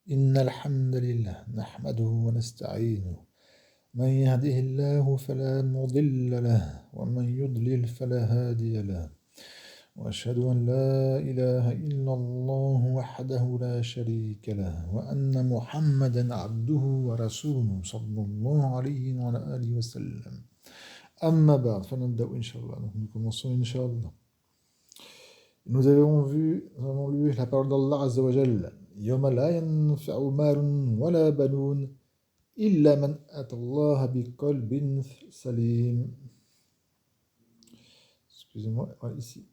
إن الحمد لله نحمده ونستعينه من يهده الله فلا مضل له ومن يضلل فلا هادي له وأشهد أن لا إله إلا الله وحده لا شريك له وأن محمدا عبده ورسوله صلى الله عليه وعلى آله وسلم أما بعد فنبدأ إن شاء الله. Donc nous commençons إن شاء الله. Nous avons lu la parole d'Allah Azza wa Jalla. يوم لا ينفع مال ولا بنون إلا من أتى الله بقلب سليم. Excusez-moi, voilà, ici.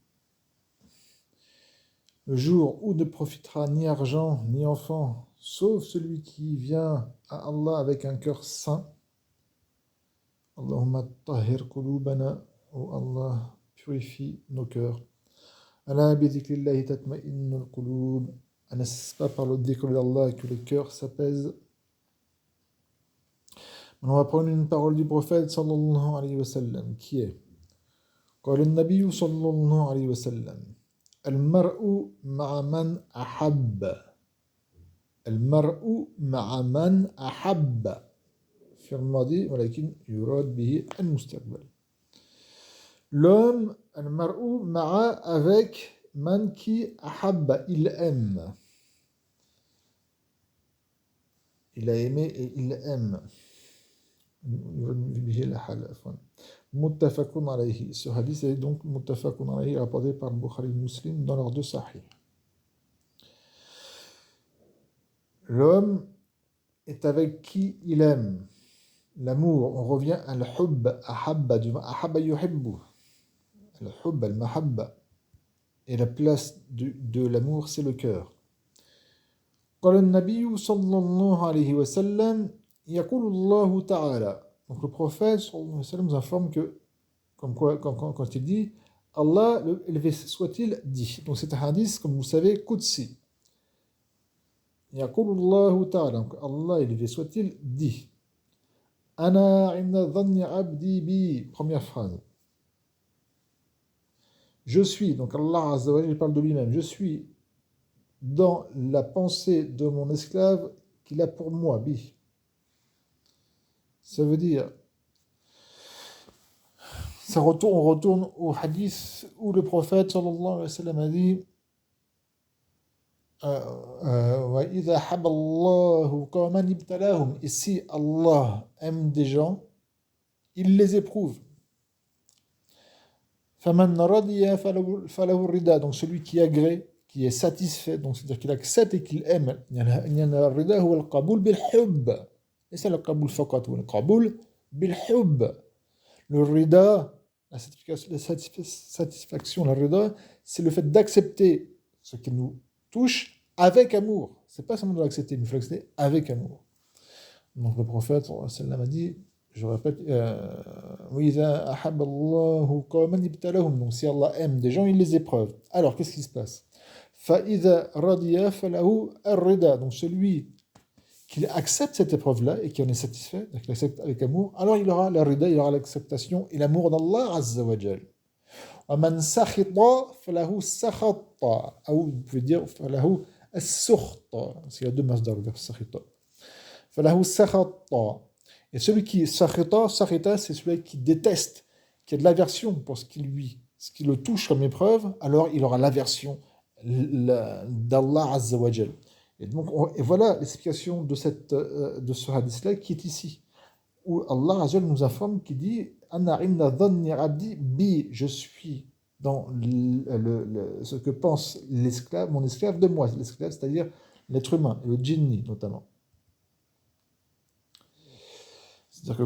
Le jour où ne profitera ni argent ni enfant, sauf celui qui vient à Allah avec un cœur saint. Allahumma tahhir qulubana, oh Allah, purifie nos cœurs. Ala bi dhikrillahi tatma'innul qulub. N'est-ce pas par le dhikr d'Allah que les cœurs s'apaisent? On va prendre une parole du prophète sallallahu alayhi wa sallam qui est قال النبي صلى الله عليه وسلم المرء مع من أحب المرء مع من أحب في الماضي ولكن يراد به المستقبل. L'homme المرء مع avec man qui أحب il aime, il a aimé et il aime. Muttafaqun alayhi. Ce hadith est donc muttafaqun alayhi, rapporté par Bukhari et Muslim dans leurs deux sahih. L'homme est avec qui il aime. L'amour, on revient à l'hubb, ahabba, du ahabba yuhibbu. L'hubb, al-mahabba. Et la place de l'amour, c'est le cœur. قال النبي صلى الله عليه وسلم يقول الله تعالى. Donc le prophète sallallahu alayhi wa sallam nous informe que, comme quoi, quand il dit, Allah, élevé soit-il, dit. Donc c'est un hadith, comme vous savez, Qudsi. يقول الله تعالى. Donc Allah, élevé soit-il, dit. Ana inda dhanni abdi bi. Première phrase. Je suis, donc Allah Azza wa Jalla parle de lui-même, je suis dans la pensée de mon esclave qu'il a pour moi, bi. Ça veut dire, on retourne au hadith où le prophète sallallahu alayhi wa sallam a dit وَإِذَا حَبَ اللَّهُ قَوْمًا ابْتَلَاهُمْ. Et si Allah aime des gens, il les éprouve. فَمَنْ رَضِيَ فَلَهُ الرِّضَى. Donc celui qui agrée, qui est satisfait, donc c'est-à-dire qu'il accepte et qu'il aime. الرِّضَى هو القبول بالحب. Et c'est le qabul faqat, ou le qabul bilhub. Le rida, la satisfaction, la rida, c'est le fait d'accepter ce qui nous touche avec amour. C'est pas seulement de l'accepter, mais il faut l'accepter avec amour. Donc le prophète sallallahu alayhi wa sallam a dit, je répète, وَإِذَا أَحَبَّ اللَّهُ قَوْمًا ابْتَلَاهُمْ. Donc si Allah aime des gens, il les épreuve. Alors qu'est-ce qui se passe? فَإِذَا رَضِيَ فَلَهُ الرِّضَى. Donc celui qu'il accepte cette épreuve-là et qu'il en est satisfait, qu'il accepte avec amour, alors il aura la rida, il aura l'acceptation et l'amour d'Allah Azza wa Jal. وَمَنْ سَخِطَ فَلَهُ سَخَطَ. Ou vous pouvez dire فَلَهُ السُّخْطَ. C'est il y a deux masdar, le verbe sakhita. فَلَهُ سَخَطَ. Et celui qui sakhita, c'est celui qui déteste, qui a de l'aversion pour ce qui le touche comme épreuve, alors il aura l'aversion d'Allah Azza wa Jal. Et donc, et voilà l'explication de ce hadith-là qui est ici, où Allah Azza wa Jalla nous informe, qui dit Ana inda dhanni abdi bi. Je suis dans ce que pense l'esclave, mon esclave de moi, l'esclave, c'est-à-dire l'être humain, et le djinni notamment. C'est-à-dire que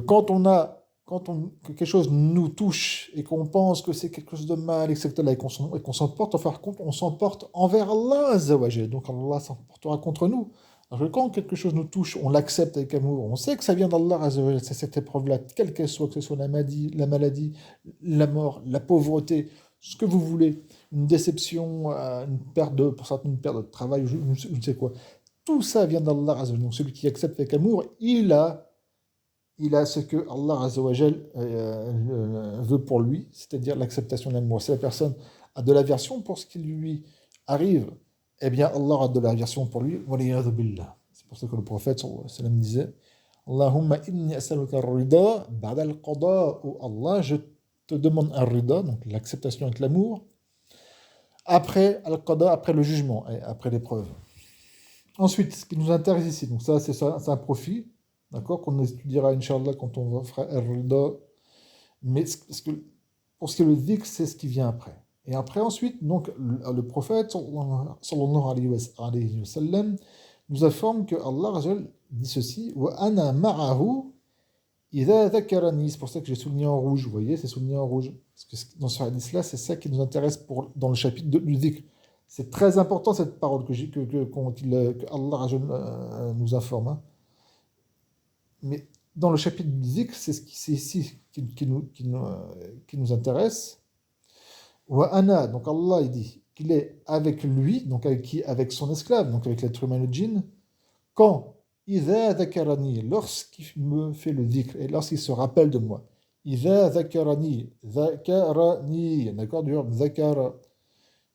que quelque chose nous touche et qu'on pense que c'est quelque chose de mal, etc., et qu'on s'emporte, enfin, on s'emporte envers Allah Azza wa Jalla. Donc Allah s'emportera contre nous. Alors que quand quelque chose nous touche, on l'accepte avec amour, on sait que ça vient d'Allah Azza wa Jalla, c'est cette épreuve-là, quelle qu'elle soit, que ce soit la maladie, la mort, la pauvreté, ce que vous voulez, une déception, pour certains, une perte de travail, je ne sais quoi. Tout ça vient d'Allah Azza wa Jalla. Donc celui qui accepte avec amour, il a ce que Allah Azza wa Jal veut pour lui, c'est-à-dire l'acceptation de l'amour. Si la personne a de l'aversion pour ce qui lui arrive, eh bien Allah a de l'aversion pour lui. Waliyadhu billah. pour ça que le prophète sallallahu alayhi wa sallam disait Allahumma inni as'aluka ar-rida ba'da al-qada. Oh Allah, je te demande un rida, donc l'acceptation avec l'amour, après al-qada, après le jugement, et après l'épreuve. Ensuite, ce qui nous intéresse ici, donc ça, c'est un profit, d'accord, qu'on étudiera, Inch'Allah, quand on fera al-rida. Mais pour ce qui est le dhikr, c'est ce qui vient après. Et après, ensuite, donc, le prophète, sallallahu alayhi wa sallam, nous informe que Allah Azza dit ceci wa ana ma'ahu idha dhakarani. C'est pour ça que j'ai souligné en rouge, vous voyez, c'est souligné en rouge. Parce que dans ce hadith-là, c'est ça qui nous intéresse dans le chapitre du dhikr. C'est très important cette parole que Allah Azza nous informe. Hein. Mais dans le chapitre du dhikr, c'est ici qui nous intéresse. Wa ana, donc Allah il dit qu'il est avec lui, donc avec qui? Avec son esclave, donc avec l'être humain et le djinn. Quand? Idha dhakarani, lorsqu'il me fait le dhikr, et lorsqu'il se rappelle de moi. Idha dhakarani, d'accord, du verbe dhakara.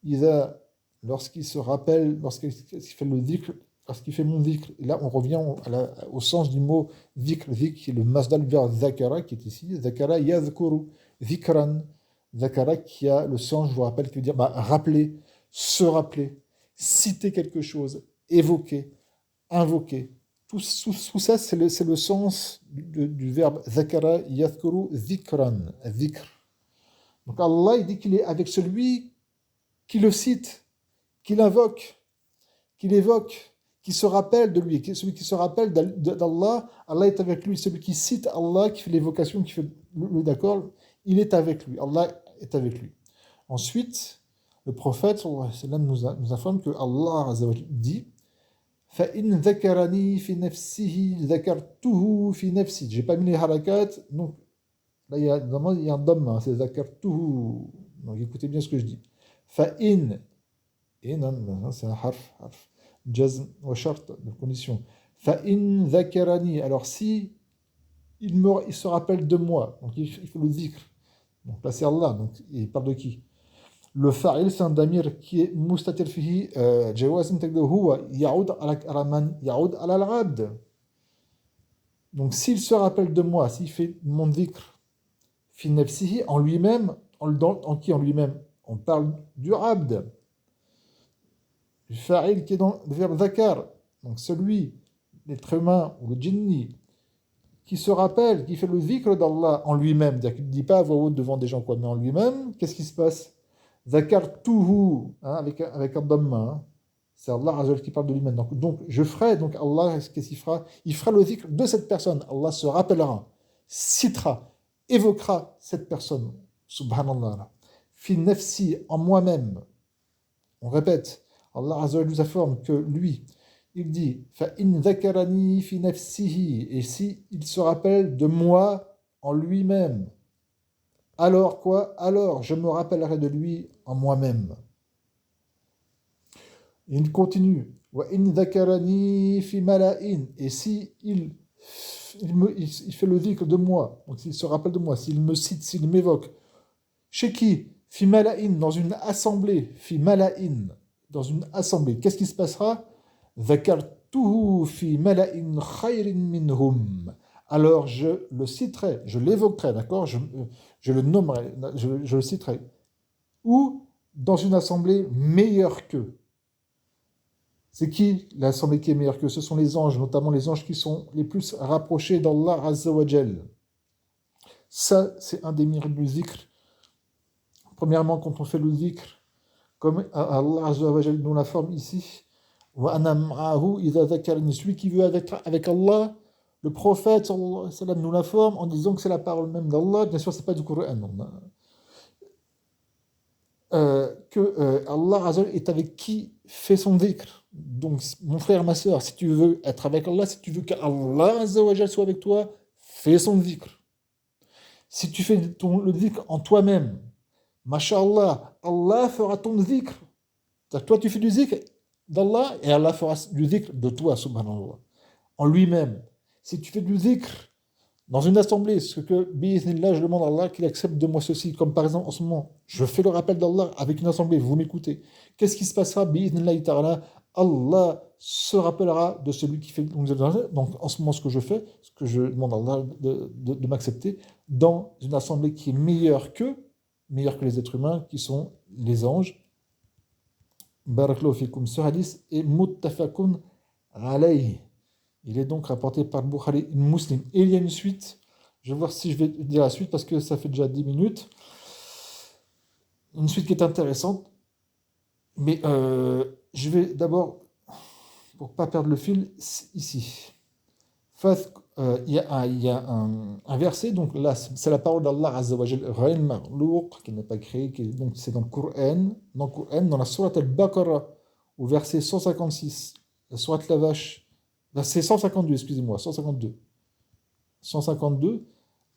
Idha, lorsqu'il se rappelle, lorsqu'il fait le dhikr, lorsqu'il fait mon dhikr. Et là, on revient au sens du mot dhikr, qui est le masdar du verbe dhakara, qui est ici, dhakara yadhkuru, dhikran. Dhakara qui a le sens, je vous rappelle, qui veut dire rappeler, se rappeler, citer quelque chose, évoquer, invoquer. Tout ça, c'est le sens du verbe dhakara yadhkuru dhikran, dhikr. Donc Allah, il dit qu'il est avec celui qui le cite, qui l'invoque, qui l'évoque, qui se rappelle de lui, celui qui se rappelle d'Allah, Allah est avec lui, celui qui cite Allah, qui fait l'évocation, qui fait le d'accord, il est avec lui, Allah est avec lui. Ensuite, le prophète sallallahu alayhi wa sallam nous informe que Allah azza wa jalla dit فَإِنْ ذَكَرَنِي فِي نَفْسِهِ ذَكَرْتُهُ فِي نَفْسِي. J'ai pas mis les harakat, donc là il y a un dhamma, c'est ذَكَرْتُهُ. Donc écoutez bien ce que je dis. فَإِنْ, et non, c'est un harf, jazm wa shart, de condition. فَإِنْ ذَكَرَنِي, alors si il se rappelle de moi, donc il faut le dhikr. Donc là c'est Allah, donc il parle de qui? Le fa'il c'est un damir qui est mustatir fihi jawazim taqdir huwa yaoud ala man yaoud ala al-abd. Donc s'il se rappelle de moi, s'il fait mon dhikr fi nafsihi, en lui-même, en qui en lui-même? On parle du abd. Le fa'il qui est dans le verbe dhakar, donc celui, l'être humain ou le jinni, qui se rappelle, qui fait le dhikr d'Allah en lui-même, c'est-à-dire qu'il ne dit pas à voix haute devant des gens, quoi, mais en lui-même, qu'est-ce qui se passe? Zakartuhu, avec un dhamma, hein. C'est Allah Azza qui parle de lui-même. Donc je ferai, donc Allah, qu'est-ce qu'il fera? Il fera le dhikr de cette personne. Allah se rappellera, citera, évoquera cette personne. Subhanallah. Fi nafsi, en moi-même. On répète, Allah Azza nous informe que lui, il dit فَإِنْ ذَكَرَنِي فِي نَفْسِهِ, et si il se rappelle de moi en lui-même, alors quoi? Alors je me rappellerai de lui en moi-même. Il continue وَإِنْ ذَكَرَنِي فِي مَلَئٍ, et si il fait le dhikr de moi, donc s'il se rappelle de moi, s'il me cite, s'il m'évoque, chez qui? Fi mala'in, dans une assemblée. Fi mala'in, dans une assemblée. Qu'est-ce qui se passera? ذكرته في ملأ خير منهم. Alors je le citerai, je l'évoquerai, d'accord, je le nommerai, je le citerai. Ou dans une assemblée meilleure qu'eux. C'est qui l'assemblée qui est meilleure qu'eux? Ce sont les anges, notamment les anges qui sont les plus rapprochés d'Allah Azza wa Jal. Ça, c'est un des miracles du zikr. Premièrement, quand on fait le zikr, comme Allah Azza wa Jal nous l'informe ici, celui qui veut être avec Allah, le prophète sallallahu alayhi wa sallam nous l'informe en disant que c'est la parole même d'Allah. Bien sûr, c'est pas du Coran. Allah Azza est avec qui fait son dhikr. Donc, mon frère, ma soeur, si tu veux être avec Allah, si tu veux qu'Allah Azza wa Jal soit avec toi, fais son dhikr. Si tu fais le dhikr en toi-même, masha'Allah, Allah fera ton dhikr. Toi, tu fais du dhikr d'Allah et Allah fera du dhikr de toi, subhanallah, en lui-même. Si tu fais du dhikr dans une assemblée, ce que, bi'ithnillah, je demande à Allah qu'il accepte de moi ceci, comme par exemple en ce moment, je fais le rappel d'Allah avec une assemblée, vous m'écoutez. Qu'est-ce qui se passera, bi'ithnillah ta'ala? Allah se rappellera de celui qui fait donc en ce moment ce que je fais, ce que je demande à Allah de m'accepter dans une assemblée qui est meilleure que les êtres humains, qui sont les anges. Barakallahu fikum. Ce hadith est muttafaqun alayhi. Il est donc rapporté par Bukhari et Muslim. Et il y a une suite. Je vais voir si je vais dire la suite parce que ça fait déjà 10 minutes. Une suite qui est intéressante. Mais je vais d'abord, pour ne pas perdre le fil, ici. Il y a un verset, donc là, c'est la parole d'Allah Azza wa Jal, Ghayr makhlouq, qui n'est pas créé, donc c'est dans le Coran, dans la sourate Al-Baqarah, au verset 156, la sourate la vache, verset 152, excusez-moi, 152,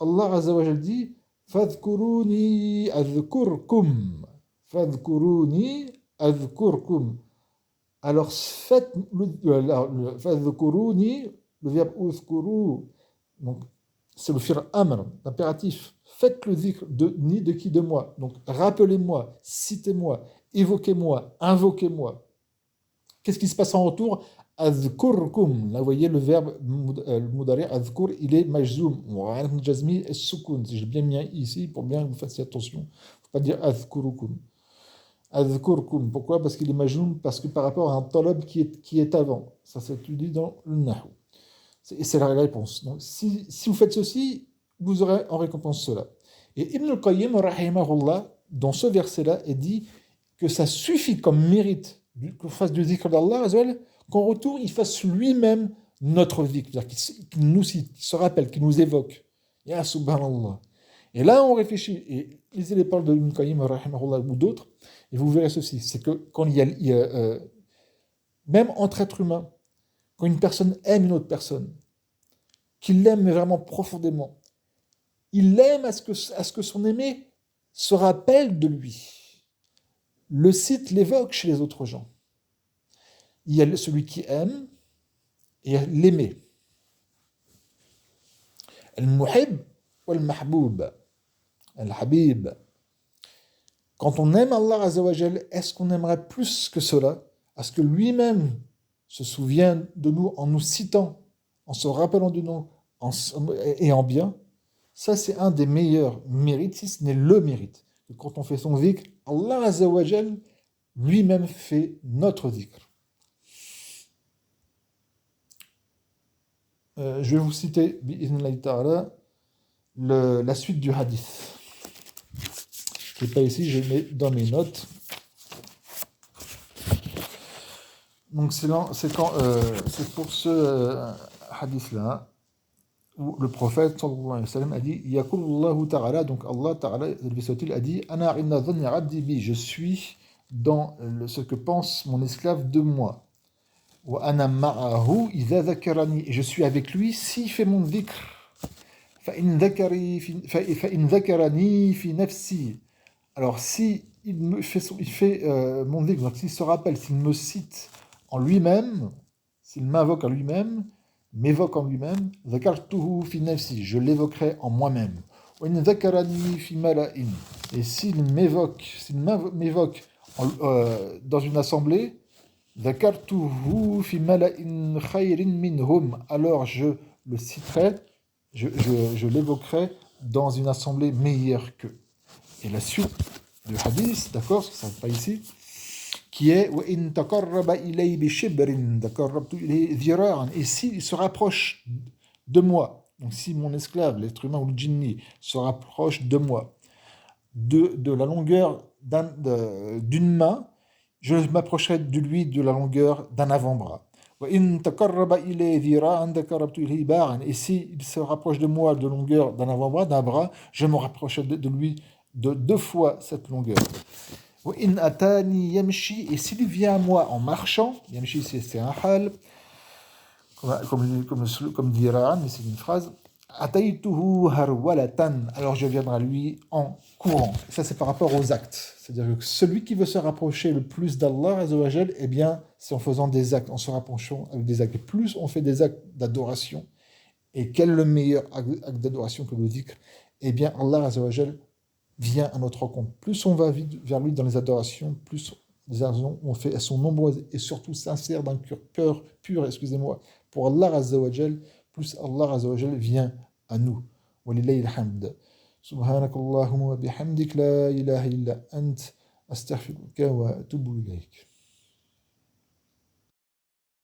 Allah Azza wa Jal dit, Fadhkuruni adhkurkum, Fadhkuruni adhkurkum. Alors faites fadhkuruni, le verbe uzkuru, donc c'est le fi'l amr, l'impératif. Faites le dhikr de qui? De moi. Donc rappelez-moi, citez-moi, évoquez-moi, invoquez-moi. Qu'est-ce qui se passe en retour? Azkurkum. Là, vous voyez le verbe mudari, azkur, il est majzoum. Jazmi et sukun. J'ai bien mis ici pour bien que vous fassiez attention. Il ne faut pas dire azkurukum. Azkurkum. Pourquoi? Parce qu'il est majzoum, parce que par rapport à un talab qui est avant. Ça s'étudie dans le nahu. Et c'est la réponse. Donc, si vous faites ceci, vous aurez en récompense cela. Et Ibn al-Qayyim, rahimahullah, dans ce verset-là, il dit que ça suffit comme mérite qu'on fasse du dhikr d'Allah, qu'en retour, il fasse lui-même notre dhikr, c'est-à-dire qu'il nous cite, qu'il se rappelle, qu'il nous évoque. Ya subhanallah. Et là, on réfléchit, et lisez les paroles de Ibn al-Qayyim, rahimahullah, ou d'autres, et vous verrez ceci, c'est que quand il y a même entre êtres humains, quand une personne aime une autre personne, qu'il l'aime vraiment profondément, il l'aime à ce que son aimé se rappelle de lui, le cite, l'évoque chez les autres gens. Il y a celui qui aime et l'aimé. Al-muhib ou al-mahboub, al-habib. Quand on aime Allah Azza wa Jal, est-ce qu'on aimerait plus que cela? Est-ce que lui-même se souvient de nous en nous citant, en se rappelant de nous et en bien? Ça, c'est un des meilleurs mérites, si ce n'est le mérite. Que quand on fait son dhikr, Allah Azza wa Jal lui-même fait notre dhikr. Je vais vous citer, bi'idhnillahi ta'ala, la suite du hadith. Je n'ai pas ici, je mets dans mes notes. Donc c'est pour ce hadith-là où le prophète sallallahu alayhi wa sallam a dit Yaqulullahu ta'ala, donc Allah ta'ala a dit Ana inna dhanni 'abdi bi, je suis dans ce que pense mon esclave de moi. Wa ana ma'ahu idha dhakarani, et je suis avec lui s'il fait mon dhikr. Fa in dhakarani fi nafsi. Alors si il fait mon dhikr, donc s'il se rappelle, s'il me cite en lui-même, s'il m'invoque en lui-même, m'évoque en lui-même, dhakartuhu fi nafsi, je l'évoquerai en moi-même. Wa in dhakarani fi mala'in, et s'il m'évoque dans une assemblée, dhakartuhu fi mala'in khayrin minhum, alors je le citerai, je l'évoquerai dans une assemblée meilleure qu'eux. Et la suite du hadith, d'accord, ça n'est pas ici, qui est وَإِن تَقَرَّبَ إِلَيْهِ بِشِبْرٍ تَقَرَّبْتُ إِلَيْهِ ذِرَاعًا, et s'il se rapproche de moi, donc si mon esclave, l'être humain ou le djinni, se rapproche de moi, de la longueur d'une main, je m'approcherai de lui de la longueur d'un avant-bras. وَإِن تَقَرَّبَ إِلَيْهِ ذِرَاعًا تَقَرَّبْتُ إِلَيْهِ بَاعًا, et s'il se rapproche de moi de longueur d'un avant-bras, d'un bras, je me rapprocherai de lui de 2 fois cette longueur. وَإِنْ أَتَانِي يَمْشِي, et s'il vient à moi en marchant, yamshi c'est un hal, comme dit Ra'an, mais c'est une phrase, أَتَيْتُهُ هَرْوَلَةً, alors je viendrai à lui en courant. Ça c'est par rapport aux actes, c'est-à-dire que celui qui veut se rapprocher le plus d'Allah Azza wa Jal, eh bien c'est en faisant des actes, en se rapprochant avec des actes. Et plus on fait des actes d'adoration, et quel est le meilleur acte d'adoration que le dhikr? Eh bien Allah Azza wa Jal vient à notre rencontre. Plus on va vers lui dans les adorations, plus des actions elles sont nombreuses et surtout sincères d'un cœur pur, excusez-moi, pour Allah Azza wa Jal, plus Allah Azza wa Jal vient à nous. Walillahi alhamd. سبحانك اللهم وبحمدك لا إله إلا أنت أستغفرك وأتوب إليك